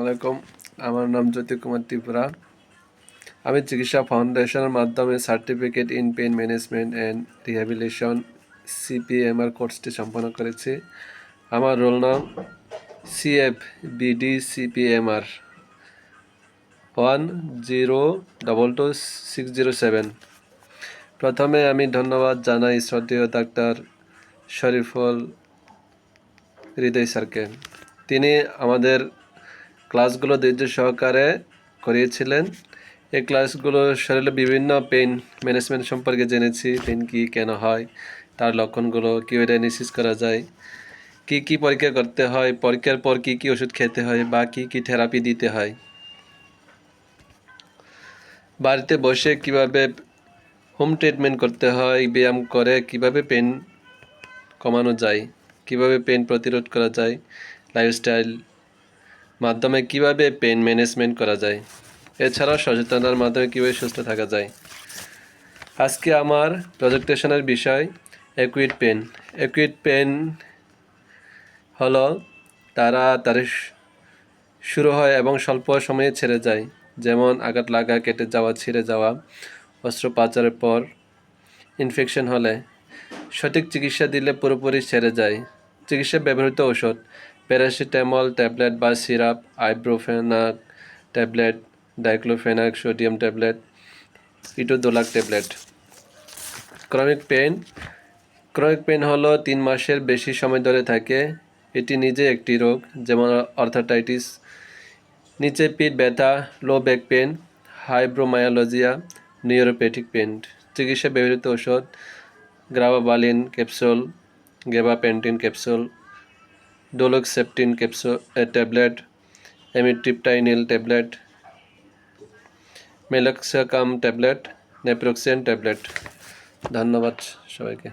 আলাইকুম। আমার নাম জ্যোতি কুমার ত্রিপুরা। আমি চিকিৎসা ফাউন্ডেশনের মাধ্যমে certificate in pain management and rehabilitation CPMR কোর্সটি সম্পন্ন করেছি। আমার রোল নাম CFBD CPMR 10222607। প্রথমে আমি ধন্যবাদ জানাই শ্রদ্ধেয় ডাক্তার শরীফুল হৃদয় স্যারকে। তিনি আমাদের ক্লাসগুলো ধৈর্য সহকারে করিয়েছিলেন। এই ক্লাসগুলো শরীরে বিভিন্ন পেইন ম্যানেজমেন্ট সম্পর্কে জেনেছি। পেইন কী, কেন হয়, তার লক্ষণগুলো কীভাবে ডায়াগনোসিস করা যায়, কি পরীক্ষা করতে হয়, পরীক্ষার পর কি ওষুধ খেতে হয় বা কি থেরাপি দিতে হয়, বাড়িতে বসে কিভাবে হোম ট্রিটমেন্ট করতে হয়, ব্যায়াম করে কিভাবে পেইন কমানো যায়, কিভাবে পেইন প্রতিরোধ করা যায়, লাইফস্টাইল মাধ্যমে কিভাবে পেইন ম্যানেজমেন্ট করা যায়, এছাড়াও সচেতনতার মাধ্যমে কীভাবে সুস্থ থাকা যায়। আজকে আমার প্রেজেন্টেশনের বিষয় অ্যাকুইট পেইন। অ্যাকুইট পেইন হলো তাড়াতাড়ি শুরু হয় এবং স্বল্প সময়ে ছেড়ে যায়, যেমন আঘাত লাগা, কেটে যাওয়া, ছিঁড়ে যাওয়া, অস্ত্রোপচারের পর, ইনফেকশন হলে। সঠিক চিকিৎসা দিলে পুরোপুরি সেরে যায়। চিকিৎসায় ব্যবহৃত ওষুধ: প্যারাসিটামল ট্যাবলেট বা সিরাপ, আইব্রোফেনাক tablet, diclofenac sodium tablet, etodolac tablet. Chronic pain হলো 3 মাসের বেশি সময় ধরে থাকে। এটি নিজে একটি রোগ, যেমন আর্থ্রাইটিস, নিচে পিঠ ব্যথা, low back pain, fibromyalgia, neuropathic pain. চিকিৎসা ব্যবহৃত ওষুধ: গ্রাবাবালিন capsule, gabapentin capsule, duloxetine capsule tablet, amitriptyline tablet, meloxicam tablet, naproxen tablet. ধন্যবাদ সবাইকে।